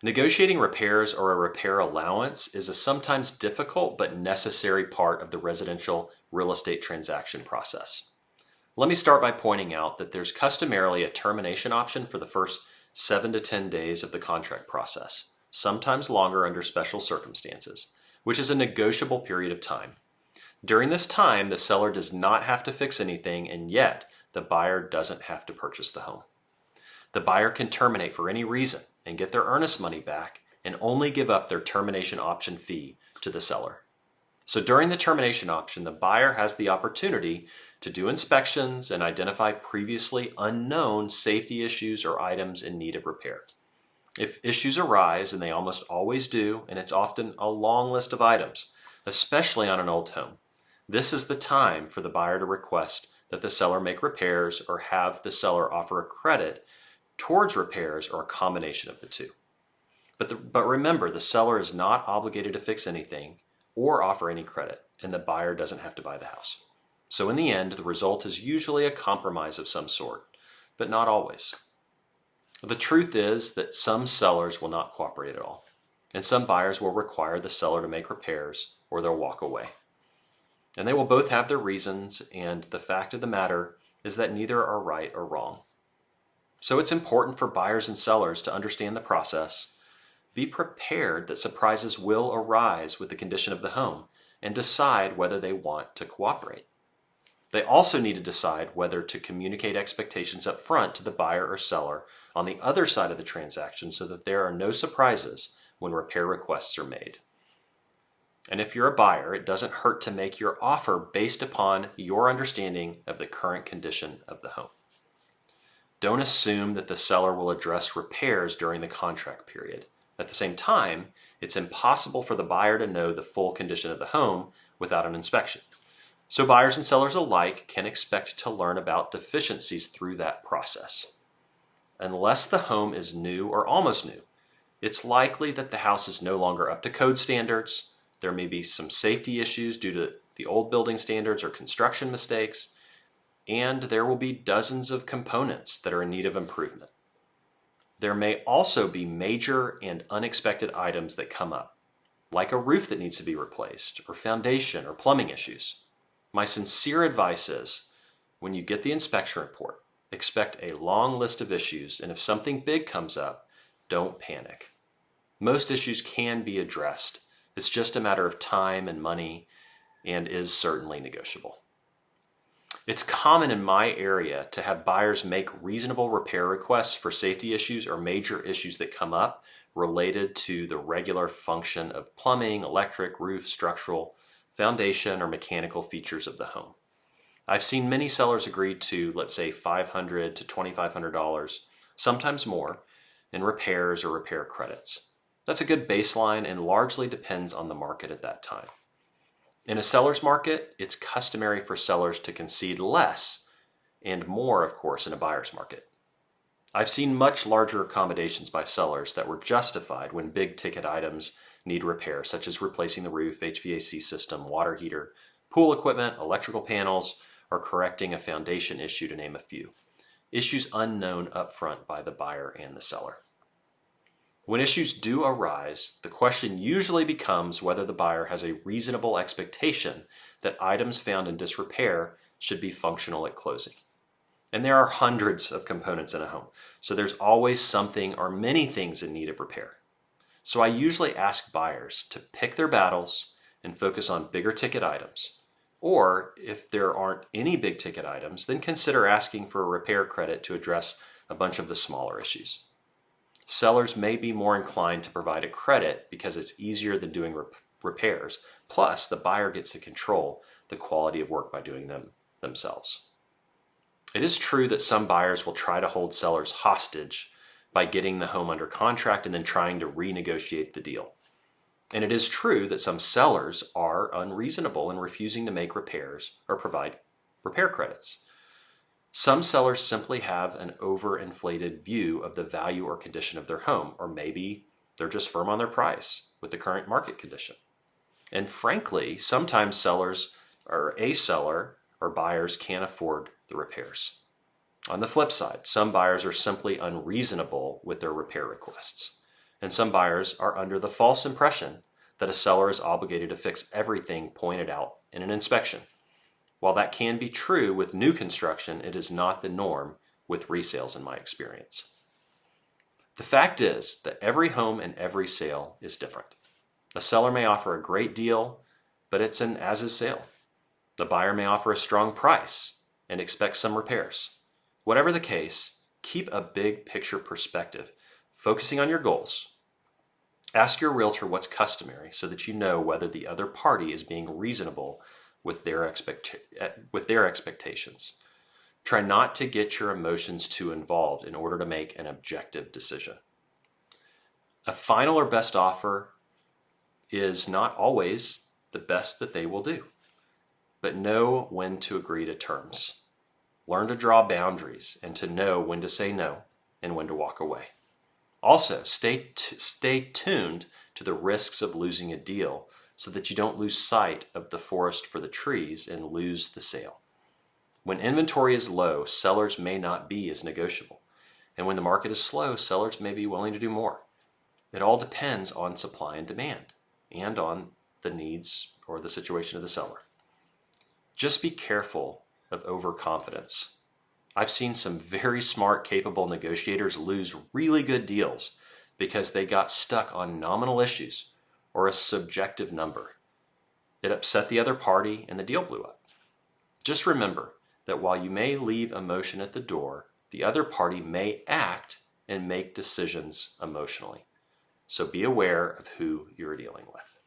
Negotiating repairs or a repair allowance is a sometimes difficult but necessary part of the residential real estate transaction process. Let me start by pointing out that there's customarily a termination option for the first 7 to 10 days of the contract process, sometimes longer under special circumstances, which is a negotiable period of time. During this time, the seller does not have to fix anything, and yet the buyer doesn't have to purchase the home. The buyer can terminate for any reason and get their earnest money back and only give up their termination option fee to the seller. So during the termination option, the buyer has the opportunity to do inspections and identify previously unknown safety issues or items in need of repair. If issues arise, and they almost always do, and it's often a long list of items, especially on an old home, this is the time for the buyer to request that the seller make repairs or have the seller offer a credit towards repairs or a combination of the two. But remember, the seller is not obligated to fix anything or offer any credit, and the buyer doesn't have to buy the house. So in the end, the result is usually a compromise of some sort, but not always. The truth is that some sellers will not cooperate at all, and some buyers will require the seller to make repairs or they'll walk away. And they will both have their reasons, and the fact of the matter is that neither are right or wrong. So it's important for buyers and sellers to understand the process, be prepared that surprises will arise with the condition of the home, and decide whether they want to cooperate. They also need to decide whether to communicate expectations up front to the buyer or seller on the other side of the transaction so that there are no surprises when repair requests are made. And if you're a buyer, it doesn't hurt to make your offer based upon your understanding of the current condition of the home. Don't assume that the seller will address repairs during the contract period. At the same time, it's impossible for the buyer to know the full condition of the home without an inspection. So buyers and sellers alike can expect to learn about deficiencies through that process. Unless the home is new or almost new, it's likely that the house is no longer up to code standards. There may be some safety issues due to the old building standards or construction mistakes, and there will be dozens of components that are in need of improvement. There may also be major and unexpected items that come up, like a roof that needs to be replaced, or foundation or plumbing issues. My sincere advice is, when you get the inspection report, expect a long list of issues, and if something big comes up, don't panic. Most issues can be addressed. It's just a matter of time and money, and is certainly negotiable. It's common in my area to have buyers make reasonable repair requests for safety issues or major issues that come up related to the regular function of plumbing, electric, roof, structural, foundation, or mechanical features of the home. I've seen many sellers agree to, let's say, $500 to $2,500, sometimes more, in repairs or repair credits. That's a good baseline and largely depends on the market at that time. In a seller's market, it's customary for sellers to concede less and more, of course, in a buyer's market. I've seen much larger accommodations by sellers that were justified when big ticket items need repair, such as replacing the roof, HVAC system, water heater, pool equipment, electrical panels, or correcting a foundation issue, to name a few. Issues unknown upfront by the buyer and the seller. When issues do arise, the question usually becomes whether the buyer has a reasonable expectation that items found in disrepair should be functional at closing. And there are hundreds of components in a home, so there's always something or many things in need of repair. So I usually ask buyers to pick their battles and focus on bigger ticket items. Or if there aren't any big ticket items, then consider asking for a repair credit to address a bunch of the smaller issues. Sellers may be more inclined to provide a credit because it's easier than doing repairs. Plus, the buyer gets to control the quality of work by doing them themselves. It is true that some buyers will try to hold sellers hostage by getting the home under contract and then trying to renegotiate the deal. And it is true that some sellers are unreasonable in refusing to make repairs or provide repair credits. Some sellers simply have an overinflated view of the value or condition of their home, or maybe they're just firm on their price with the current market condition. And frankly, sometimes sellers or a seller or buyers can't afford the repairs. On the flip side, some buyers are simply unreasonable with their repair requests. And some buyers are under the false impression that a seller is obligated to fix everything pointed out in an inspection. While that can be true with new construction, it is not the norm with resales in my experience. The fact is that every home and every sale is different. A seller may offer a great deal, but it's an as-is sale. The buyer may offer a strong price and expect some repairs. Whatever the case, keep a big picture perspective, focusing on your goals. Ask your realtor what's customary so that you know whether the other party is being reasonable with their expectations. Try not to get your emotions too involved in order to make an objective decision. A final or best offer is not always the best that they will do, but know when to agree to terms. Learn to draw boundaries and to know when to say no and when to walk away. Also, stay tuned to the risks of losing a deal so that you don't lose sight of the forest for the trees and lose the sale. When inventory is low, sellers may not be as negotiable. And when the market is slow, sellers may be willing to do more. It all depends on supply and demand and on the needs or the situation of the seller. Just be careful of overconfidence. I've seen some very smart, capable negotiators lose really good deals because they got stuck on nominal issues or a subjective number. It upset the other party and the deal blew up. Just remember that while you may leave emotion at the door, the other party may act and make decisions emotionally. So be aware of who you're dealing with.